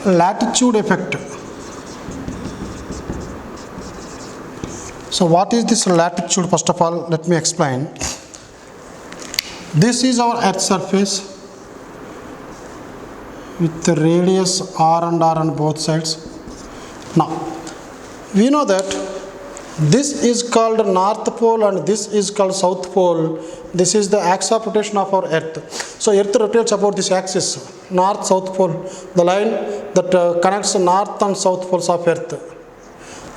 latitude effect. So what is this latitude? First of all, let me explain. This is our Earth surface with the radius r and r on both sides. Now, we know that this is called North Pole and this is called South Pole. This is the axis of rotation of our Earth. So Earth rotates about this axis, North, South Pole, the line that connects the North and South Poles of Earth.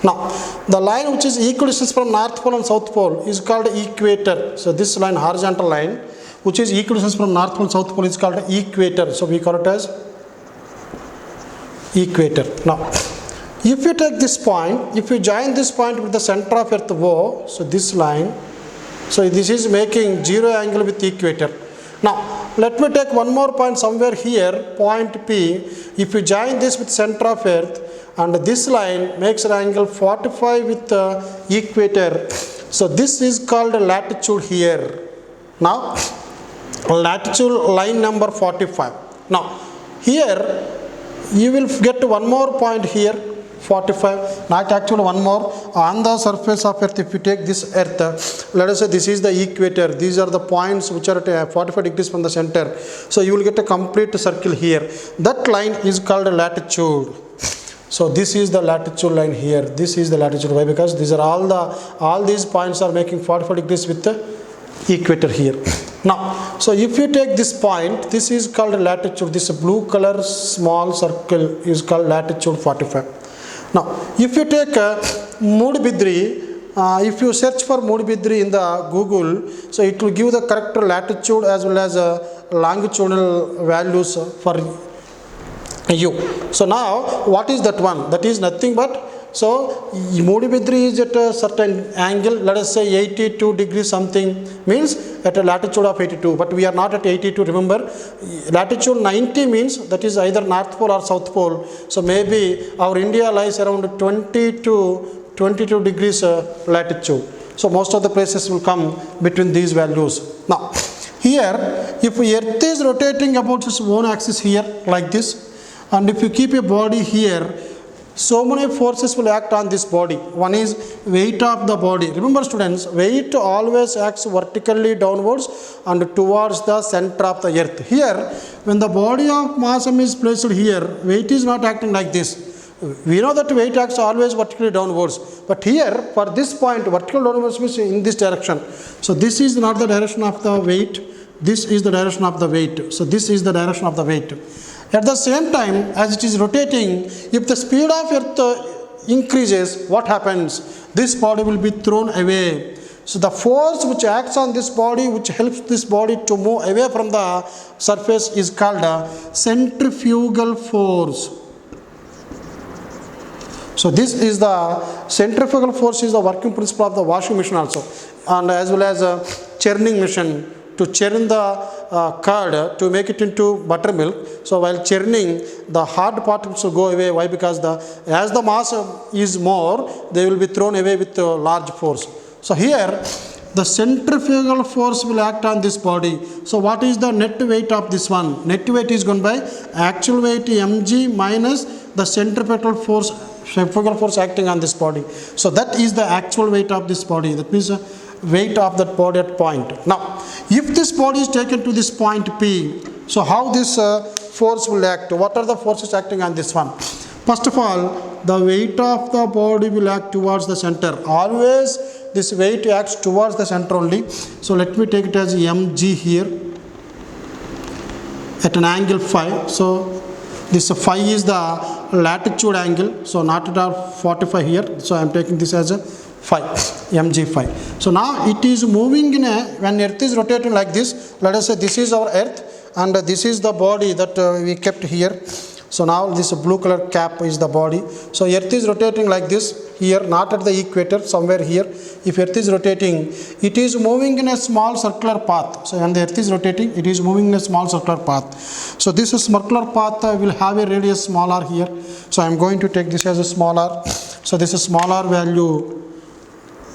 Now, the line which is equidistant from North Pole and South Pole is called equator. So this line, horizontal line, which is equidistant from North Pole and South Pole is called equator. So we call it as equator. Now, if you take this point, if you join this point with the center of Earth O, so this line, so this is making zero angle with equator. Now, let me take one more point somewhere here, point P. If you join this with center of Earth and this line makes an angle 45 with the equator, so this is called latitude here. Now, latitude line number 45. Now, here you will get one more point here, 45, not actually one more. On the surface of Earth, if you take this Earth, let us say this is the equator, these are the points which are at 45 degrees from the center. So you will get a complete circle here. That line is called latitude. So this is the latitude line here. This is the latitude. Why? Because these are all these points are making 45 degrees with the equator here. Now, so if you take this point, this is called latitude. This blue color small circle is called latitude 45. Now, if you take Moodbidri, if you search for Moodbidri in the Google, so it will give the correct latitude as well as longitudinal values for you. So now, what is that one? That is nothing but, so Moodbidri is at a certain angle, let us say 82 degrees something, means at a latitude of 82, but we are not at 82, remember. Latitude 90 means that is either North Pole or South Pole. So maybe our India lies around 20 to 22 degrees latitude. So most of the places will come between these values. Now, here, if Earth is rotating about its own axis here, like this, and if you keep a body here, so many forces will act on this body. One is weight of the body. Remember students, weight always acts vertically downwards and towards the center of the Earth. Here, when the body of mass m is placed here, weight is not acting like this. We know that weight acts always vertically downwards. But here, for this point, vertical downwards means in this direction. So this is not the direction of the weight. This is the direction of the weight. So this is the direction of the weight. At the same time, as it is rotating, if the speed of Earth increases, what happens? This body will be thrown away. So the force which acts on this body, which helps this body to move away from the surface, is called a centrifugal force. So this is the centrifugal force is the working principle of the washing machine also, and as well as a churning machine, to churn the curd to make it into buttermilk. So while churning, the hard particles will go away. Why? Because as the mass is more, they will be thrown away with a large force. So here, the centrifugal force will act on this body. So what is the net weight of this one? Net weight is gone by actual weight mg minus the centrifugal force acting on this body. So that is the actual weight of this body. That means weight of that body at point. Now, if this body is taken to this point P, so how this force will act? What are the forces acting on this one? First of all, the weight of the body will act towards the center. Always this weight acts towards the center only. So let me take it as mg here at an angle phi. So this phi is the latitude angle. So not at all 45 here. So I am taking this as a phi, mg phi. So now it is moving in a, when Earth is rotating like this, let us say this is our Earth and this is the body that we kept here. So now this blue color cap is the body. So Earth is rotating like this here, not at the equator, somewhere here. If Earth is rotating, it is moving in a small circular path. So when the Earth is rotating, it is moving in a small circular path. So this circular path will have a radius small r here. So I am going to take this as a small r. So this is small r value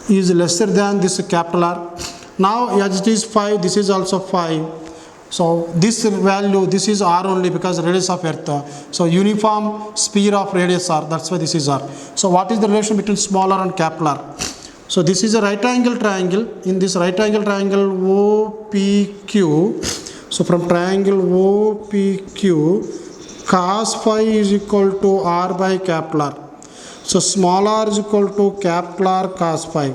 is lesser than this capital R. Now as it is 5, this is also 5. So this value, this is r only because radius of earth. So uniform sphere of radius r, that's why this is r. So what is the relation between small r and capital R? So this is a right angle triangle. In this right angle triangle OPQ, so from triangle OPQ, cos phi is equal to r by capital R. So small r is equal to capital R cos phi.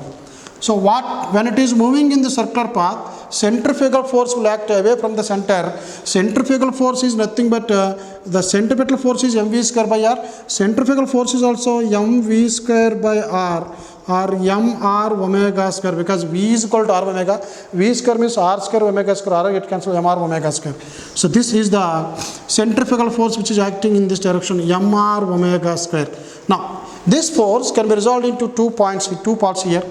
So when it is moving in the circular path, centrifugal force will act away from the center. Centrifugal force is nothing but the centripetal force is mv square by r. Centrifugal force is also mv square by r, or mr omega square, because v is equal to r omega. V square means r square omega square, r get cancelled, mr omega square. So this is the centrifugal force which is acting in this direction, mr omega square. Now this force can be resolved into 2 points, with 2 parts here.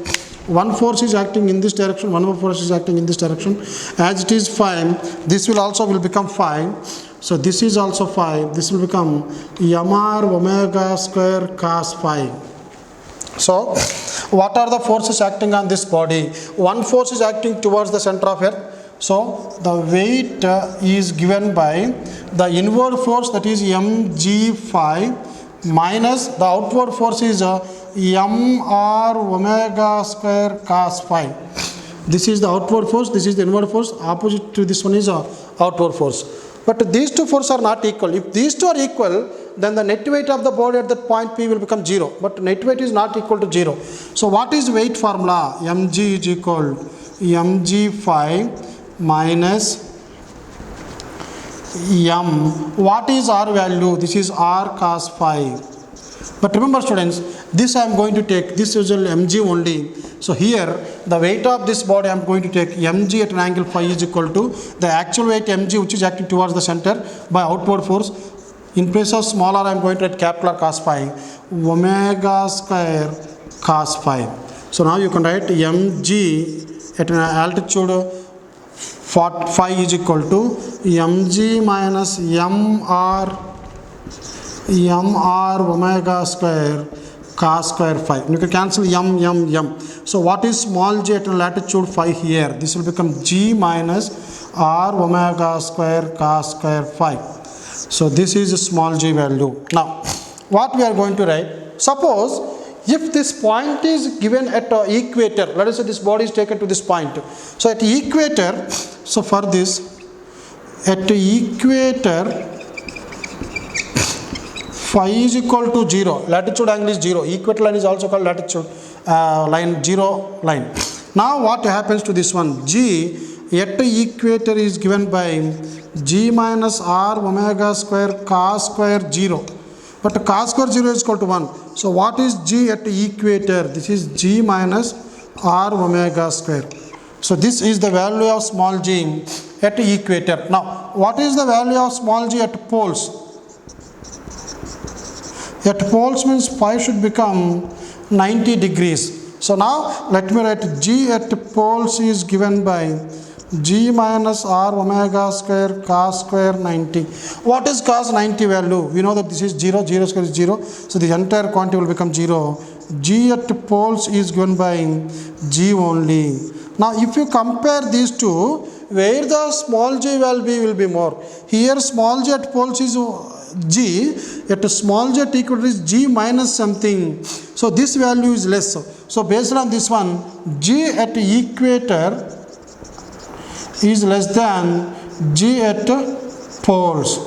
One force is acting in this direction, one more force is acting in this direction. As it is phi, this will become phi. So this is also phi. This will become mr omega square cos phi. So what are the forces acting on this body? One force is acting towards the center of earth. So the weight is given by the inward force, that is mg phi, minus the outward force is mr omega square cos phi. This is the outward force, this is the inward force. Opposite to this one is outward force. But these two forces are not equal. If these two are equal, then the net weight of the body at that point P will become 0. But net weight is not equal to 0. So what is weight formula? Mg is equal to mg phi minus m. What is r value? This is r cos phi. But remember students, this I am going to take, this is mg only. So here the weight of this body I am going to take mg at an angle phi is equal to the actual weight mg which is acting towards the center by outward force. In place of small r I am going to write capital R cos phi, omega square cos phi. So now you can write mg at an altitude phi is equal to mg minus mr omega square cos square phi. You can cancel m. So what is small g at a latitude phi here? This will become g minus r omega square cos square phi. So this is a small g value. Now what we are going to write? Suppose if this point is given at equator, let us say this body is taken to this point. So at equator, so for this, at equator, phi is equal to 0. Latitude angle is 0. Equator line is also called latitude line, 0 line. Now what happens to this one? G at equator is given by g minus r omega square cos square 0. But cos square 0 is equal to 1. So what is g at equator? This is g minus r omega square. So this is the value of small g at equator. Now what is the value of small g at poles? At poles means phi should become 90 degrees. So now let me write g at poles is given by g minus r omega square cos square 90. What is cos 90 value? We know that this is 0, 0 square is 0. So the entire quantity will become 0. G at poles is given by g only. Now if you compare these two, where the small g value will be more? Here small g at poles is g, at small g at equator is g minus something. So this value is less. So based on this one, g at equator is less than g at poles.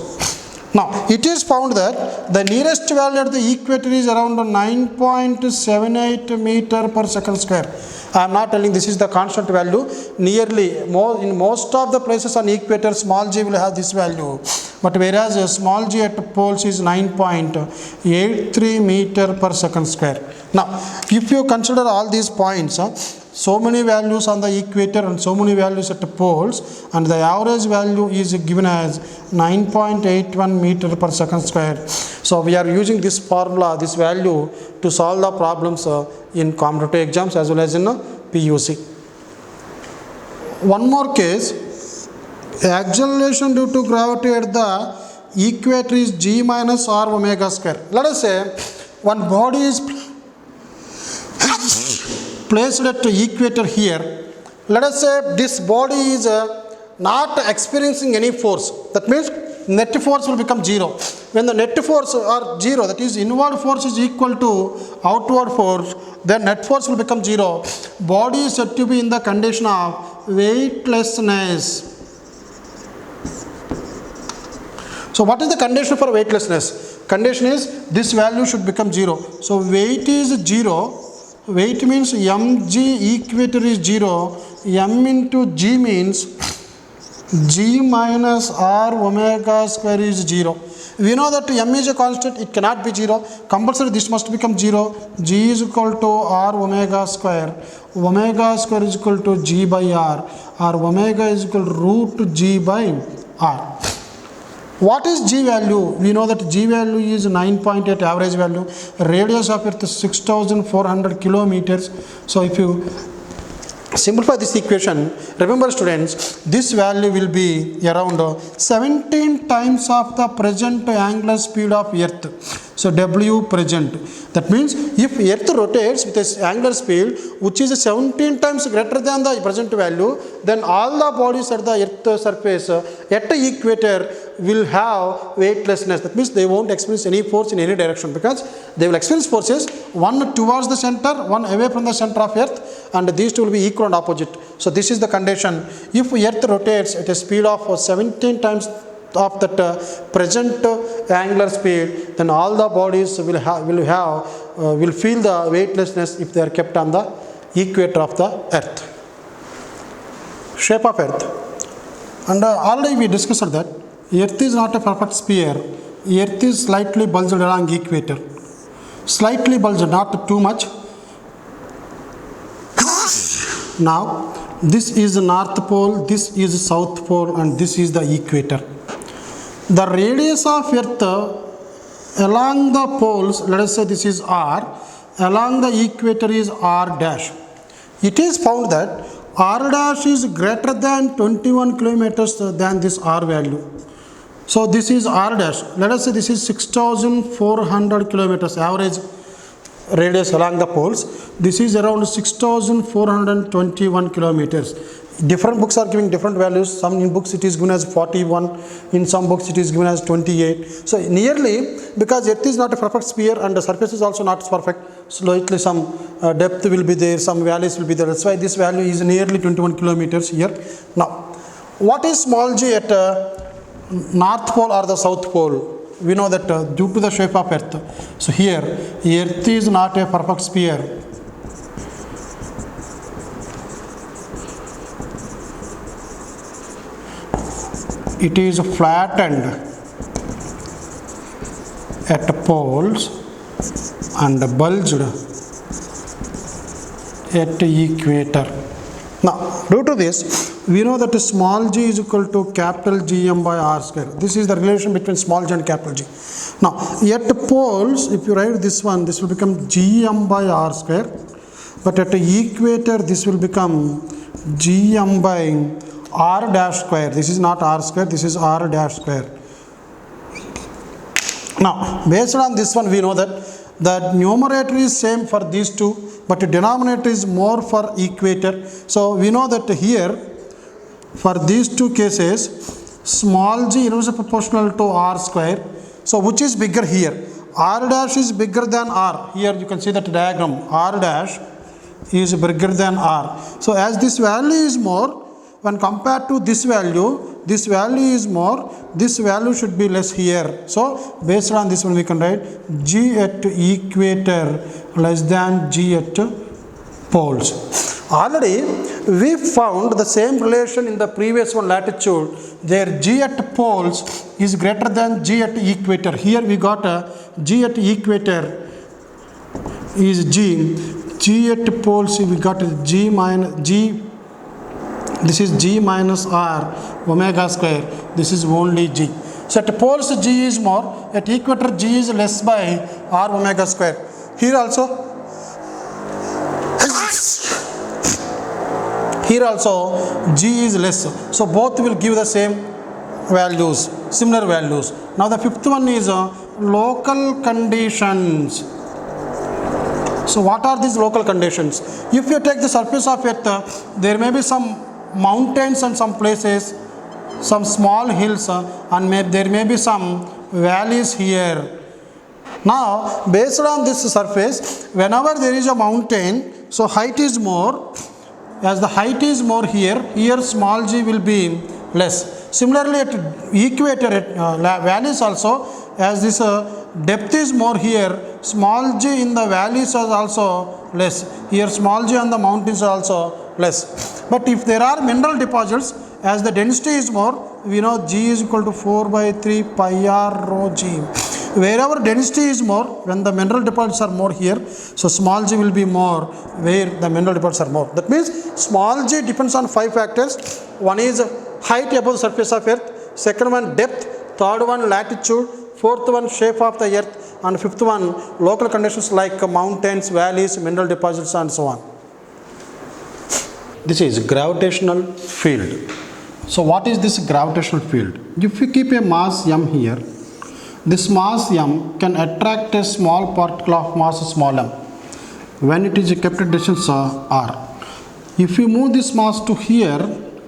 Now it is found that the nearest value at the equator is around 9.78 meter per second square. I am not telling this is the constant value. Nearly in most of the places on equator, small g will have this value. But whereas small g at poles is 9.83 meter per second square. Now if you consider all these points, so many values on the equator and so many values at the poles, and the average value is given as 9.81 meter per second square. So we are using this formula, this value, to solve the problems in competitive exams as well as in PUC. One more case, acceleration due to gravity at the equator is g minus r omega square. Let us say one body is placed at the equator here. Let us say this body is not experiencing any force. That means net force will become 0. When the net force are 0, that is inward force is equal to outward force, then net force will become 0. Body is said to be in the condition of weightlessness. So what is the condition for weightlessness? Condition is this value should become 0. So weight is 0. Weight means mg equator is 0. M into g means g minus r omega square is 0. We know that m is a constant, it cannot be 0. Compulsory this must become 0. G is equal to r omega square. Omega square is equal to g by r. Or omega is equal to root g by r. What is G value? We know that G value is 9.8 average value. Radius of Earth is 6,400 kilometers. So if you simplify this equation, remember students, this value will be around 17 times of the present angular speed of Earth. So W present. That means if Earth rotates with its angular speed which is 17 times greater than the present value, then all the bodies at the Earth surface at the equator will have weightlessness. That means they won't experience any force in any direction, because they will experience forces, one towards the center, one away from the center of Earth, and these two will be equal and opposite. So this is the condition. If Earth rotates at a speed of 17 times of that present angular speed, then all the bodies will feel the weightlessness if they are kept on the equator of the Earth. Shape of Earth, and already we discussed that Earth is not a perfect sphere. Earth is slightly bulged along equator. Slightly bulged, not too much. Now, this is the North Pole, this is the South Pole, and this is the equator. The radius of Earth along the poles, let us say this is R, along the equator is R dash. It is found that R dash is greater than 21 kilometers than this R value. So this is R dash. Let us say this is 6,400 kilometers average radius along the poles. This is around 6,421 kilometers. Different books are giving different values. Some in books it is given as 41, in some books it is given as 28. So nearly, because Earth is not a perfect sphere and the surface is also not perfect, slightly some depth will be there, some valleys will be there. That's why this value is nearly 21 kilometers here. Now, what is small g at North Pole or the South Pole? We know that due to the shape of Earth. So here, Earth is not a perfect sphere. It is flattened at poles and bulged at equator. Now, due to this, we know that small g is equal to capital Gm by r square. This is the relation between small g and capital G. Now, at poles, if you write this one, this will become Gm by r square. But at the equator, this will become Gm by r dash square. This is not r square, this is r dash square. Now, based on this one, we know that the numerator is same for these two, but the denominator is more for equator. So we know that here, for these two cases, small g inversely proportional to r square. So which is bigger here? R dash is bigger than r. Here you can see that diagram. R dash is bigger than r. So as this value is more, when compared to this value is more, this value should be less here. So based on this one we can write g at equator less than g at poles. Already we found the same relation in the previous one, latitude. There g at poles is greater than g at equator. Here we got a g at equator is g at poles we got a g minus g. This is g minus r omega square. This is only g. So at poles g is more, at equator g is less by r omega square. Here also g is less. So both will give the same values, similar values. Now the fifth one is local conditions. So what are these local conditions? If you take the surface of Earth, there may be some mountains and some places some small hills and there may be some valleys here. Now, based on this surface, whenever there is a mountain, so height is more. As the height is more here small g will be less. Similarly, at equator, valleys also, as this depth is more here, small g in the valleys is also less. Here small g on the mountains is also less. But if there are mineral deposits, as the density is more, we know g is equal to 4 by 3 pi r rho g. Wherever density is more, when the mineral deposits are more here, so small g will be more where the mineral deposits are more. That means small g depends on 5 factors. One is height above the surface of earth, second one depth, third one latitude, fourth one shape of the earth, and fifth one local conditions like mountains, valleys, mineral deposits and so on. This is gravitational field. So what is this gravitational field? If you keep a mass m here, this mass m can attract a small particle of mass small m when it is kept at distance r. If you move this mass to here,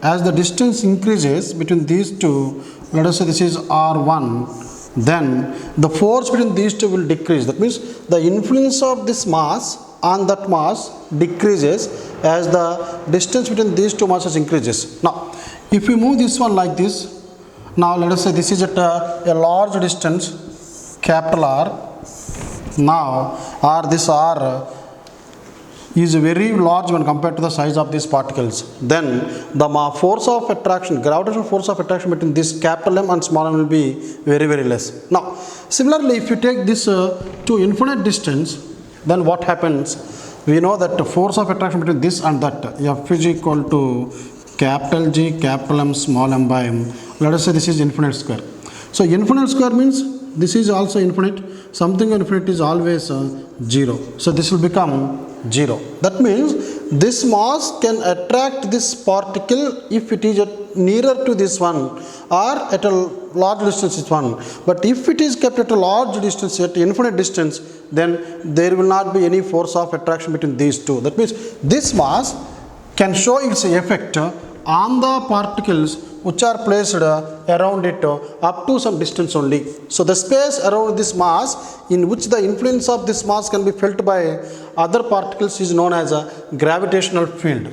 as the distance increases between these two, let us say this is r1, then the force between these two will decrease. That means the influence of this mass on that mass decreases as the distance between these two masses increases. Now, if we move this one like this, now let us say this is at a large distance, capital R. Now, this R is very large when compared to the size of these particles. Then the force of attraction, gravitational force of attraction between this capital M and small m will be very, very less. Now, similarly, if you take this to infinite distance, then what happens? We know that the force of attraction between this and that, F is equal to capital G, capital M, small m by m. Let us say this is infinite square. So infinite square means this is also infinite. Something infinite is always 0. So this will become 0. That means this mass can attract this particle if it is nearer to this one or at a large distance is 1. But if it is kept at a large distance, at infinite distance, then there will not be any force of attraction between these two. That means this mass can show its effect on the particles which are placed around it up to some distance only. So the space around this mass in which the influence of this mass can be felt by other particles is known as a gravitational field.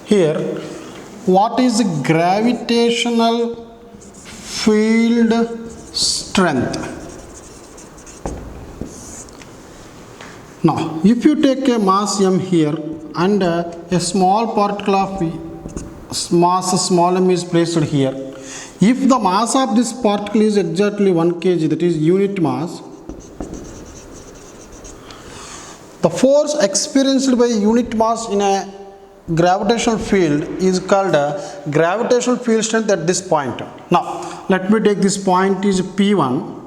Here, what is gravitational field strength? Now, if you take a mass m here and a small particle of mass small m is placed here, if the mass of this particle is exactly 1 kg, that is unit mass, the force experienced by unit mass in a gravitational field is called gravitational field strength at this point. Now, let me take this point is P1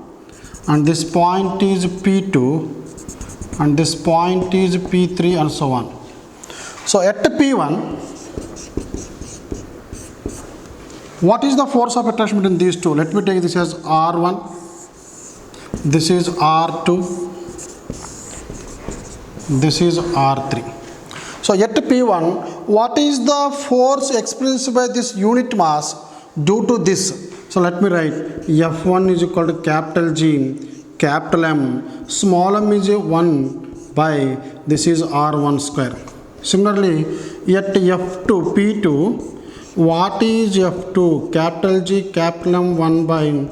and this point is P2 and this point is P3 and so on. So, at P1, what is the force of attraction between these two? Let me take this as R1, this is R2, this is R3. So, at P1, what is the force experienced by this unit mass due to this? So, let me write F1 is equal to capital G, capital M, small m is 1 by this is R1 square. Similarly, at F2, P2, what is F2? Capital G, capital M 1 by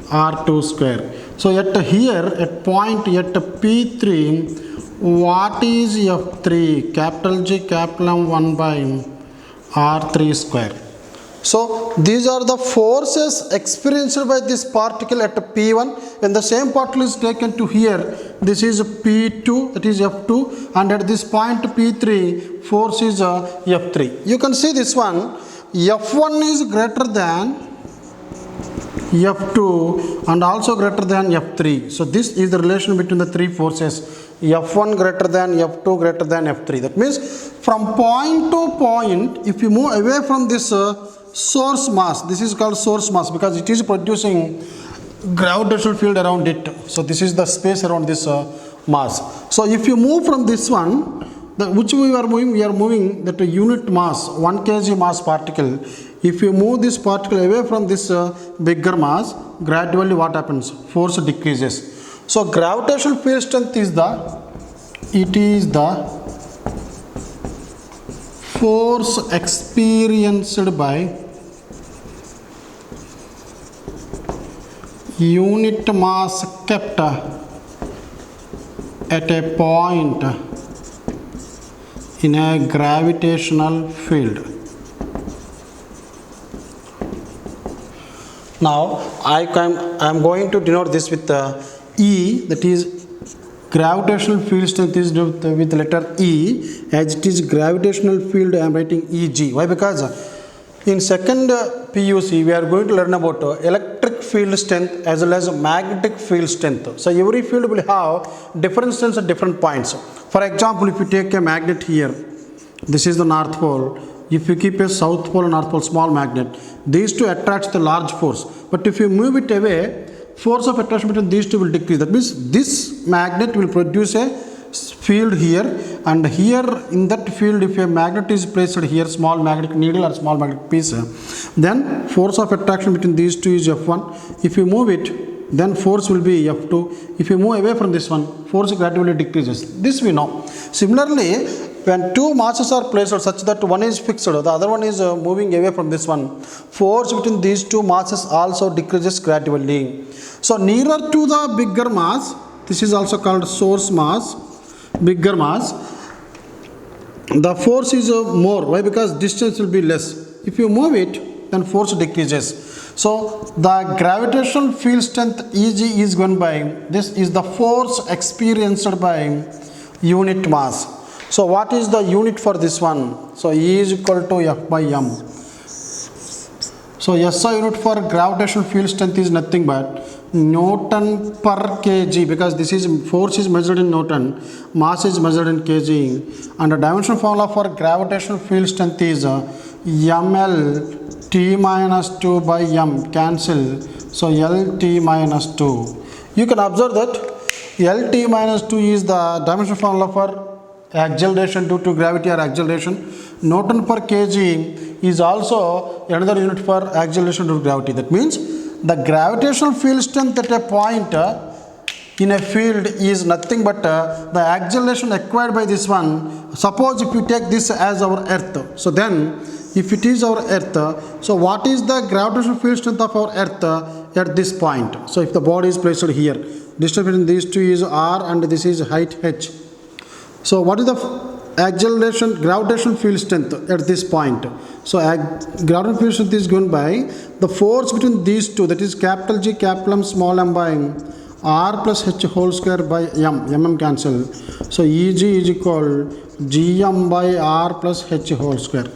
R2 square. So, at here, at point at P3, what is F3? Capital G, capital M 1 by R3 square. So these are the forces experienced by this particle at P1. When the same particle is taken to here, this is P2, that is F2, and at this point P3, force is F3. You can see this one, F1 is greater than F2 and also greater than F3. So this is the relation between the three forces, F1 greater than F2 greater than F3. That means from point to point, if you move away from this source mass, this is called source mass because it is producing gravitational field around it. So this is the space around this mass. So if you move from this one, which we are moving that unit mass, 1 kg mass particle. If you move this particle away from this bigger mass, gradually what happens? Force decreases. So gravitational field strength is the force experienced by unit mass kept at a point in a gravitational field. Now I am going to denote this with E, that is gravitational field strength is with the letter E. As it is gravitational field, I am writing Eg. Why? Because in second PUC we are going to learn about electric field strength as well as magnetic field strength. So every field will have different strengths at different points. For example, if you take a magnet here, this is the North Pole. If you keep a South Pole and North Pole small magnet, these two attract the large force. But if you move it away, force of attraction between these two will decrease. That means this magnet will produce a field here, and here in that field, if a magnet is placed here, small magnetic needle or small magnetic piece, then force of attraction between these two is F1. If you move it, then force will be F2. If you move away from this one, force gradually decreases. This we know. Similarly, when two masses are placed such that one is fixed, the other one is moving away from this one, force between these two masses also decreases gradually. So nearer to the bigger mass, this is also called source mass, bigger mass, the force is more. Why? Because distance will be less. If you move it, then force decreases. So the gravitational field strength Eg is given by, this is the force experienced by unit mass. So what is the unit for this one? So E is equal to F by M. So SI unit for gravitational field strength is nothing but Newton per kg, because this is force is measured in Newton, mass is measured in kg, and the dimension formula for gravitational field strength is ML T minus 2 by M, cancel. So LT minus 2. You can observe that LT minus 2 is the dimension formula for acceleration due to gravity or acceleration. Newton per kg is also another unit for acceleration due to gravity. That means the gravitational field strength at a point in a field is nothing but the acceleration acquired by this one. Suppose if you take this as our earth, so then if it is our earth, so what is the gravitational field strength of our earth at this point? So if the body is placed here, distance between these two is r and this is height h. So what is the acceleration gravitational field strength at this point? So gravitational field strength is given by the force between these two, that is capital G capital M small m by r plus h whole square by m, mm cancel. So Eg is equal gm by r plus h whole square.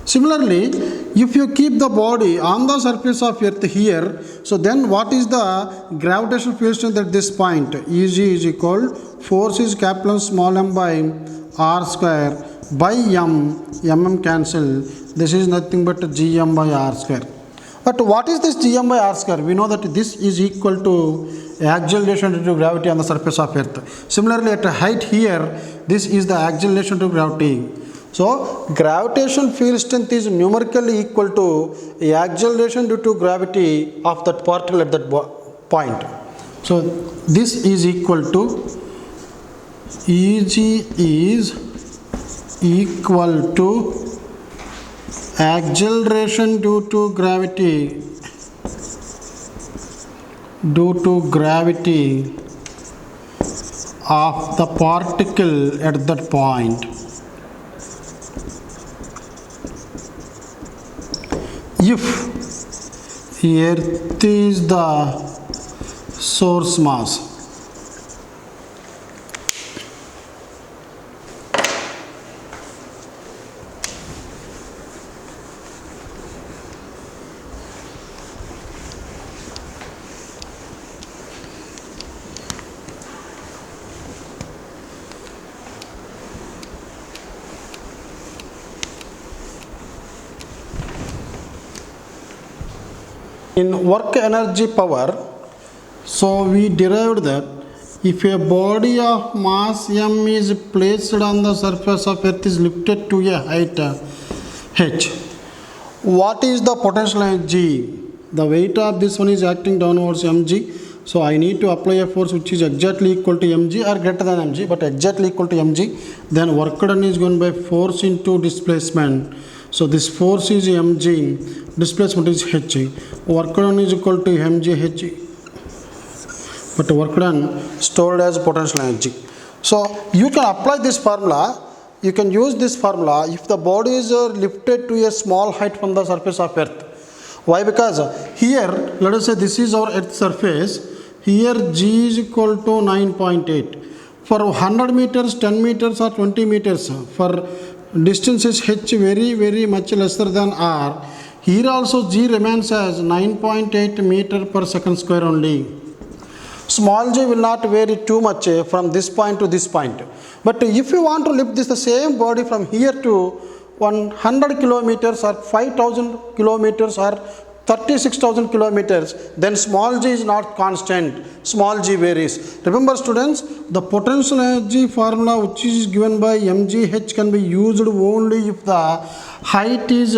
Similarly, if you keep the body on the surface of earth here, so then what is the gravitational field strength at this point? Eg is equal, force is capital M small m by r square by m, mm cancel. This is nothing but gm by r square. But what is this gm by r square? We know that this is equal to acceleration due to gravity on the surface of earth. Similarly, at a height here, this is the acceleration due to gravity. So gravitational field strength is numerically equal to the acceleration due to gravity of that particle at that point. So this is equal to Eg is equal to acceleration due to gravity of the particle at that point. if earth is the source mass, in work energy power, so we derived that if a body of mass m is placed on the surface of earth is lifted to a height h, what is the potential energy? The weight of this one is acting downwards mg, so I need to apply a force which is exactly equal to mg or greater than mg, but exactly equal to mg. Then work done is going by force into displacement. So this force is mg, displacement is h. Work done is equal to mg h, but work done stored as potential energy. So you can apply this formula. You can use this formula if the body is lifted to a small height from the surface of earth. Why? Because here, let us say this is our earth surface. Here g is equal to 9.8. For 100 meters, 10 meters or 20 meters, for distances h very much lesser than r, here also g remains as 9.8 meter per second square only. Small g will not vary too much from this point to this point. But if you want to lift this the same body from here to 100 kilometers or 5,000 kilometers or 36,000 kilometers, then small g is not constant, small g varies. Remember students, the potential energy formula which is given by mgh can be used only if the height is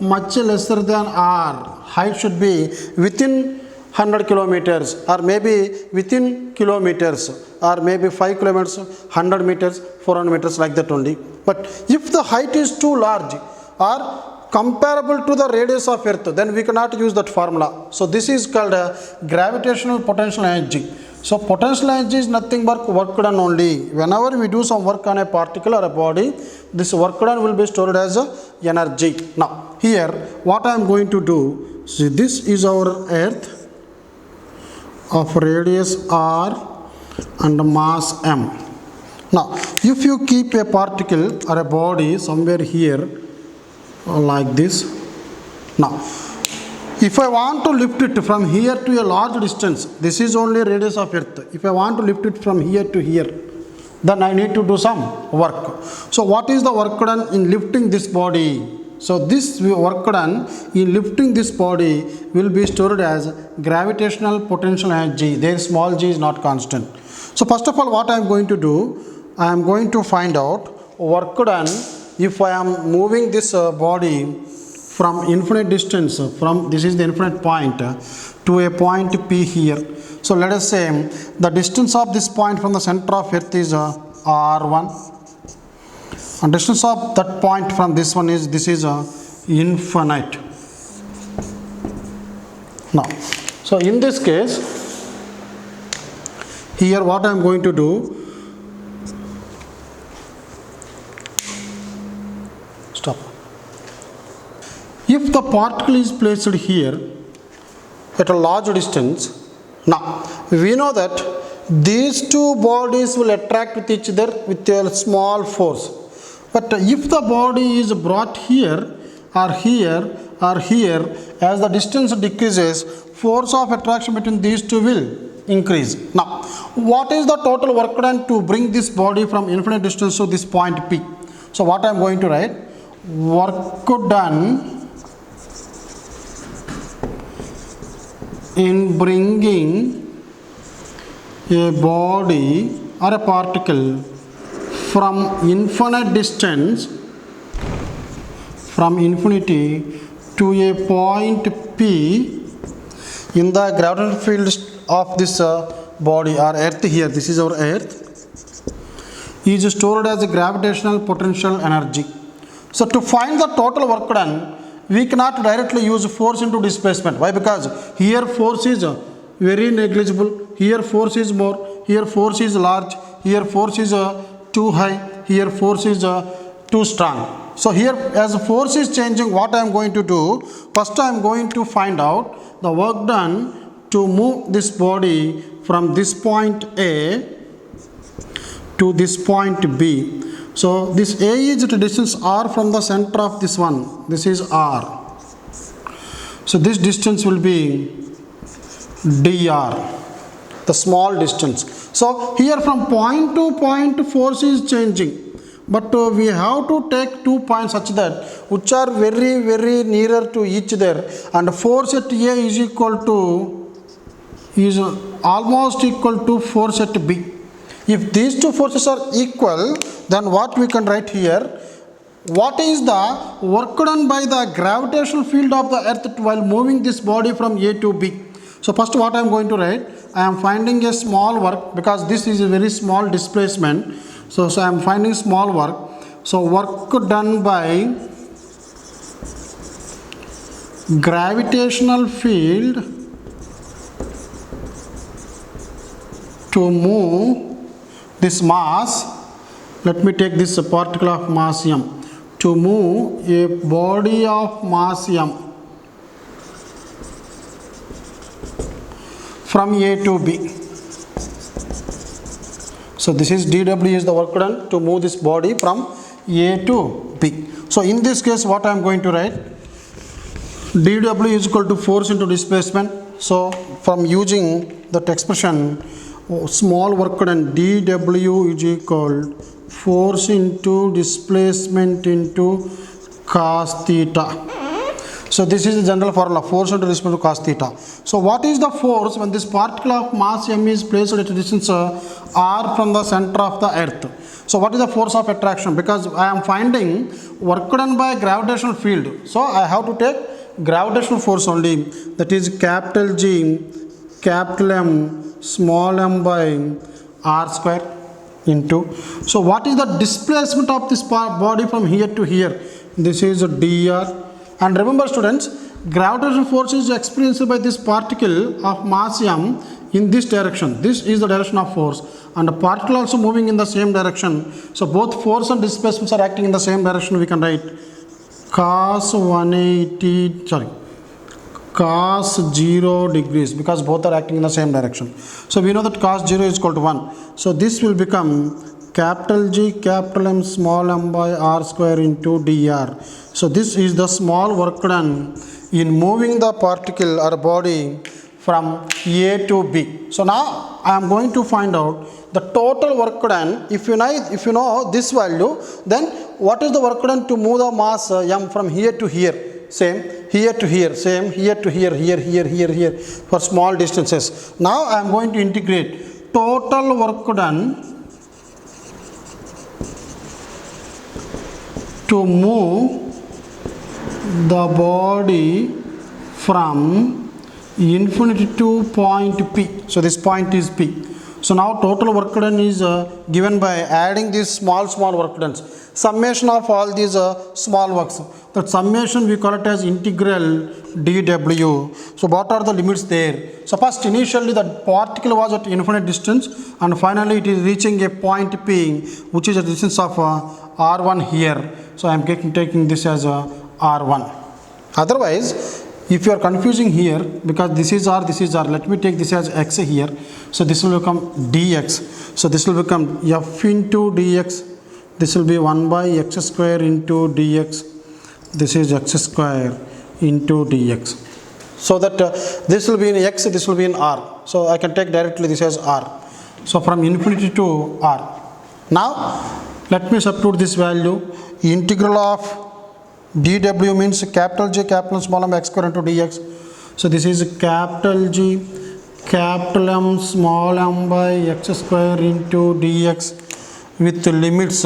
much lesser than r. Height should be within 100 kilometers or maybe within kilometers or maybe 5 kilometers, 100 meters, 400 meters, like that only. But if the height is too large or comparable to the radius of earth, then we cannot use that formula. So this is called a gravitational potential energy. So potential energy is nothing but work done only. Whenever we do some work on a particle or a body, this work done will be stored as energy. Now here what I am going to do, see, this is our earth of radius r and mass m. Now if you keep a particle or a body somewhere here like this, now if I want to lift it from here to a large distance, this is only radius of earth. If I want to lift it from here to here, then I need to do some work. So what is the work done in lifting this body? So this work done in lifting this body will be stored as gravitational potential energy. There small g is not constant. So first of all, what I am going to do, I am going to find out work done if I am moving this body from infinite distance, from this is the infinite point to a point P here. So let us say the distance of this point from the center of earth is r1. And distance of that point from this one is, this is infinite. Now, so in this case, here what I am going to do, stop. If the particle is placed here at a large distance, now we know that these two bodies will attract with each other with a small force. But if the body is brought here or here or here, as the distance decreases, force of attraction between these two will increase. Now, what is the total work done to bring this body from infinite distance to this point P? So what I am going to write, work done in bringing a body or a particle from infinite distance, from infinity to a point P in the gravitational field of this body or earth here, this is our earth, is stored as a gravitational potential energy. So to find the total work done, we cannot directly use force into displacement. Why? Because here force is very negligible, here force is more, here force is large, here force is too high, here force is too strong. so here as the force is changing, what I am going to do, first I am going to find out the work done to move this body from this point A to this point B. So this A is at a distance r from the center of this one. This is r. So this distance will be dr, the small distance. So here from point to point force is changing. But we have to take 2 points such that which are very nearer to each other, and force at A is equal to, is almost equal to force at B. If these two forces are equal, then what we can write here, what is the work done by the gravitational field of the earth while moving this body from A to B. So first what I am going to write, I am finding a small work because this is a very small displacement. So I am finding small work. So work done by gravitational field to move this mass. Let me take this particle of mass m, to move a body of mass m from A to B. So this is dW is the work done to move this body from A to B. So in this case what I am going to write, dW is equal to force into displacement. So from using that expression, small work done dW is equal force into displacement into cos theta. So this is the general formula, force into displacement to cos theta. So what is the force when this particle of mass m is placed at a distance r from the center of the earth? So what is the force of attraction? Because I am finding work done by gravitational field, so I have to take gravitational force only, that is capital G capital M small m by r square into, so what is the displacement of this body from here to here? This is dr. And remember students, gravitational force is experienced by this particle of mass m in this direction. This is the direction of force, and the particle also moving in the same direction. So both force and displacements are acting in the same direction. We can write cos 0 degrees, because both are acting in the same direction. So we know that cos 0 is equal to 1. So this will become capital G capital M small m by r square into dr. So this is the small work done in moving the particle or body from A to B. So now I am going to find out the total work done. If you know this value, then what is the work done to move the mass m from here to here? Same here to here, same here to here, here for small distances. Now I am going to integrate total work done to move the body from infinity to point P. So this point is P. So now total work done is given by adding these small work done. Summation of all these small works. That summation we call it as integral dW. So what are the limits there? So first initially the particle was at infinite distance, and finally it is reaching a point P, which is a distance of R1 here. So I am taking this as R1. Otherwise, if you are confusing here, because this is R, let me take this as X here. So this will become dx. So this will become F into dx. This will be 1 by x square into dx. This is x square into dx. So that this will be in x, this will be in R. So I can take directly this as R. So from infinity to R. Now let me substitute this value. Integral of dW means capital G capital small m x square into dx. So this is capital G capital M small m by x square into dx with limits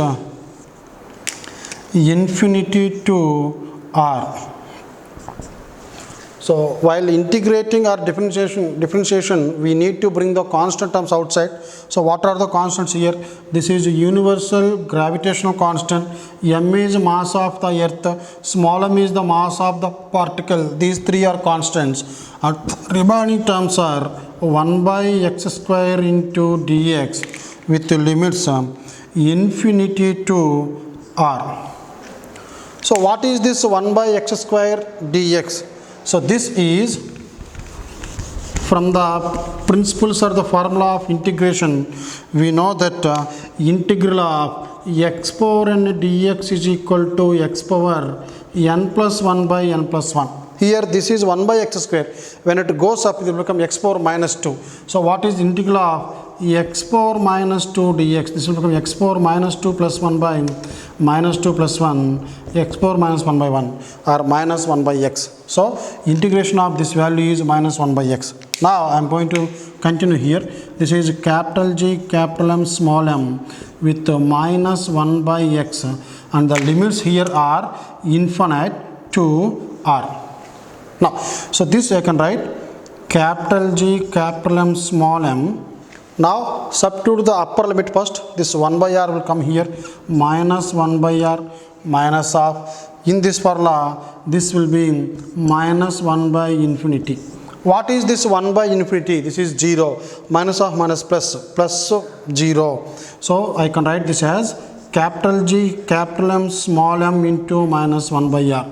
infinity to R. So while integrating or differentiation, we need to bring the constant terms outside. So what are the constants here? This is universal gravitational constant. M is mass of the earth, small m is the mass of the particle. These three are constants. And remaining terms are 1 by x square into dx with limits infinity to R. So what is this 1 by x square dx? So this is from the principles or the formula of integration. We know that integral of x power n dx is equal to x power n plus 1 by n plus 1. Here this is 1 by x square. When it goes up, it will become x power minus 2. So what is the integral of x power minus 2 dx? This will become x power minus 2 plus 1 by minus 2 plus 1, x power minus 1 by 1 or minus 1 by x. So integration of this value is minus 1 by x. Now I am going to continue here. This is capital G, capital M, small m with minus 1 by x, and the limits here are infinite to r. Now, so this I can write capital G, capital M, small m. Now substitute the upper limit first. This 1 by r will come here, minus 1 by r minus of, in this formula this will be minus 1 by infinity. What is this 1 by infinity? This is 0, minus of minus plus, plus 0. So I can write this as capital G, capital M, small m into minus 1 by r.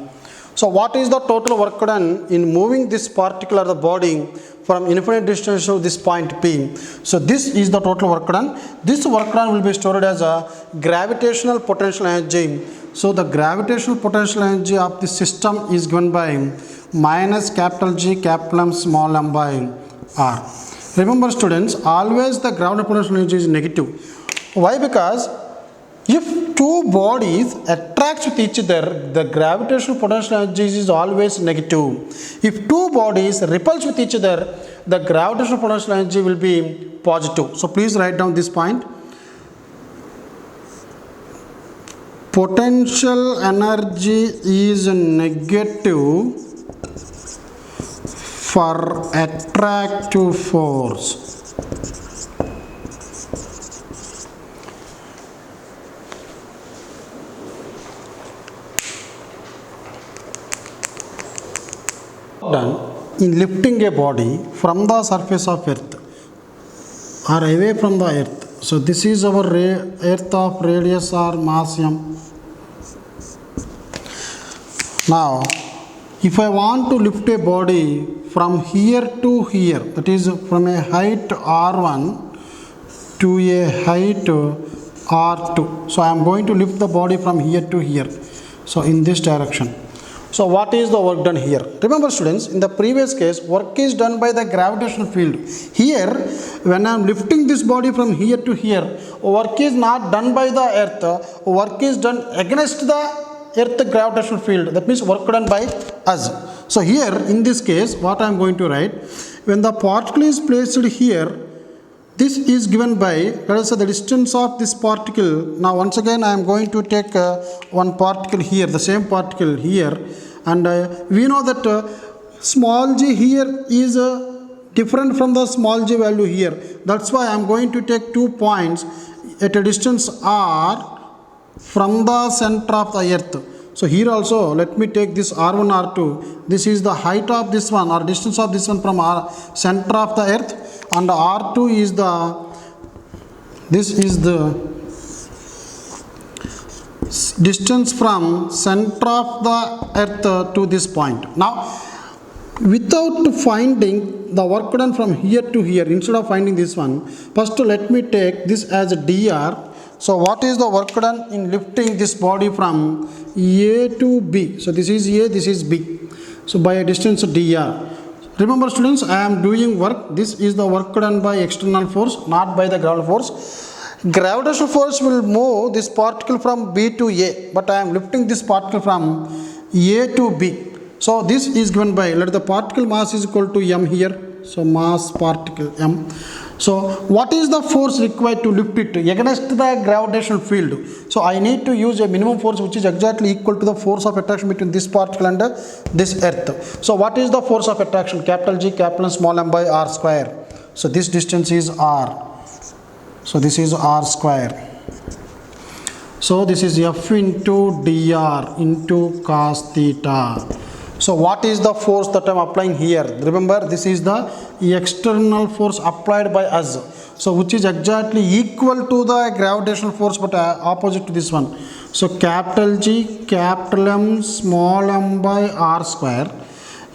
So what is the total work done in moving this particle or the body from infinite distance to this point P? So this is the total work done. This work done will be stored as a gravitational potential energy. So the gravitational potential energy of the system is given by minus capital G, capital M, small m by r. Remember students, always the gravitational potential energy is negative. Why? Because if two bodies attract with each other, the gravitational potential energy is always negative. If two bodies repulse with each other, the gravitational potential energy will be positive. So please write down this point. Potential energy is negative for attractive force. Done in lifting a body from the surface of earth or away from the earth. So this is our earth of radius or mass m. Now if I want to lift a body from here to here, that is from a height r1 to a height r2. So I am going to lift the body from here to here. So in this direction. So what is the work done here? Remember students, in the previous case, work is done by the gravitational field. Here, when I am lifting this body from here to here, work is not done by the earth, work is done against the earth gravitational field. That means work done by us. So here, in this case, what I am going to write, when the particle is placed here, this is given by, let us say, the distance of this particle. Now once again I am going to take one particle here, the same particle here, and we know that small g here is different from the small g value here. That's why I am going to take 2 points at a distance r from the center of the earth. So here also let me take this r1, r2. This is the height of this one or distance of this one from center of the earth, and r2 is the distance from center of the earth to this point. Now without finding the work done from here to here, instead of finding this one, first let me take this as dr. So what is the work done in lifting this body from A to B? So this is A, this is B. So by a distance dr. Remember students, I am doing work. This is the work done by external force, not by the gravitational force. Gravitational force will move this particle from B to A, but I am lifting this particle from A to B. So this is given by, let the particle mass is equal to m here. So mass particle m. So what is the force required to lift it against the gravitational field? So I need to use a minimum force which is exactly equal to the force of attraction between this particle and this earth. So what is the force of attraction? Capital G, capital M, small m by r square. So this distance is r. So this is r square. So this is f into dr into cos theta. So what is the force that I am applying here? Remember, this is the external force applied by us. So which is exactly equal to the gravitational force but opposite to this one. So capital G, capital M, small m by r square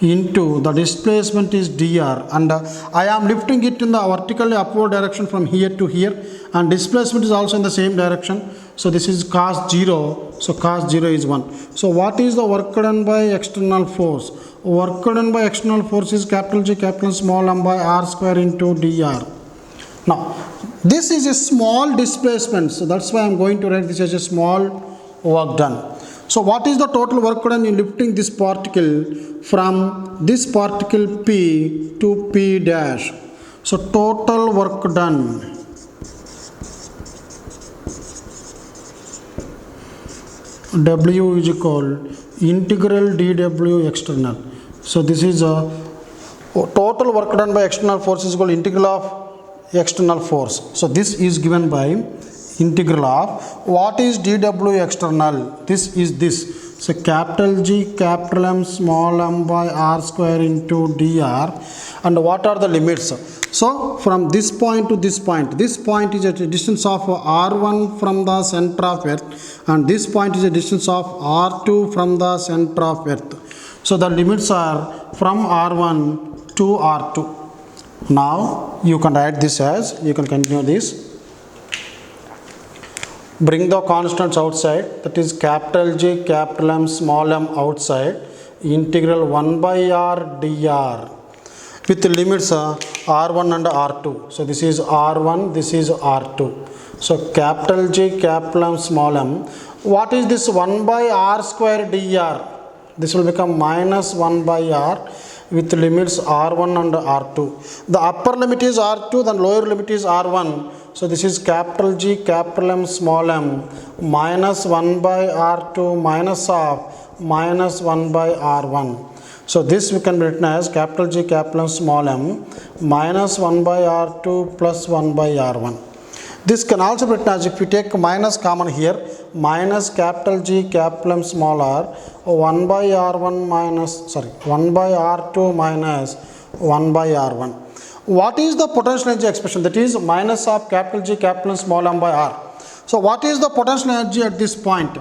into the displacement is dr, and I am lifting it in the vertically upward direction from here to here, and displacement is also in the same direction. So this is cos 0, so cos 0 is 1. So what is the work done by external force? Work done by external force is capital G, capital small m by r square into dr. Now this is a small displacement, so that's why I am going to write this as a small work done. So what is the total work done in lifting this particle from this particle P to P dash? So total work done W is equal integral dW external. So this is a total work done by external force is equal integral of external force. So this is given by integral of what is dW external? This is this. So capital G, capital M, small m by r square into dr. And what are the limits? So from this point to this point is at a distance of r1 from the center of earth, and this point is a distance of r2 from the center of earth. So the limits are from r1 to r2. Now you can write this as, you can continue this. Bring the constants outside, that is capital G, capital M, small m outside, integral 1 by r dr with the limits r1 and r2. So this is r1, this is r2. So capital G, capital M, small m. What is this 1 by r square dr? This will become minus 1 by r with limits r1 and r2. The upper limit is r2, then lower limit is r1. So this is capital G, capital M, small m, minus 1 by r2 minus of minus 1 by r1. So this we can written as capital G, capital M, small m, minus 1 by r2 plus 1 by r1. This can also be written as, if you take minus common here, minus capital G, capital M, small r, 1 by r1 minus, 1 by r2 minus 1 by r1. What is the potential energy expression? That is minus of capital G, capital M, small m by r. So what is the potential energy at this point?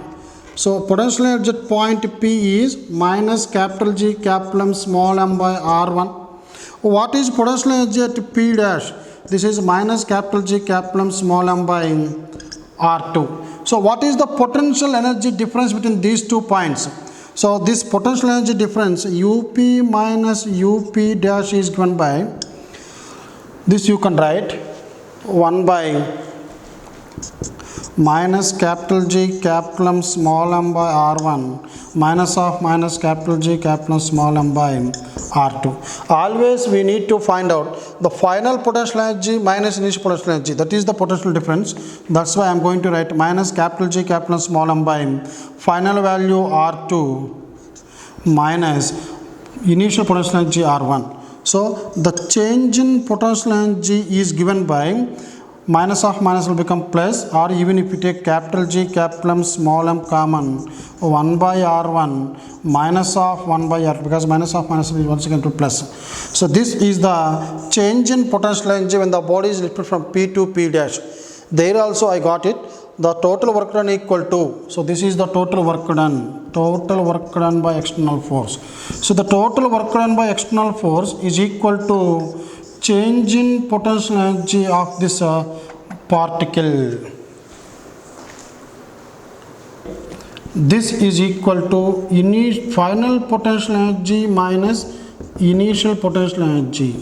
So potential energy at point P is minus capital G, capital M, small m by r1. What is potential energy at P dash? This is minus capital G, capital M, small m by r2. So what is the potential energy difference between these 2 points? So this potential energy difference UP minus UP dash is given by, this you can write 1 by minus capital G, capital M, small m by r1 minus of minus capital G, capital M, small m by r2. Always we need to find out the final potential energy minus initial potential energy. That is the potential difference. That's why I am going to write minus capital G, capital M, small m by final value r2 minus initial potential energy r1. So the change in potential energy is given by minus of minus will become plus, or even if you take capital G, capital M, small m common, 1 by r1 minus of 1 by r, because minus of minus will be once again to plus. So this is the change in potential energy when the body is lifted from P to P dash. There also I got it. The total work done equal to, so this is the total work done by external force. So the total work done by external force is equal to change in potential energy of this particle. This is equal to final potential energy minus initial potential energy.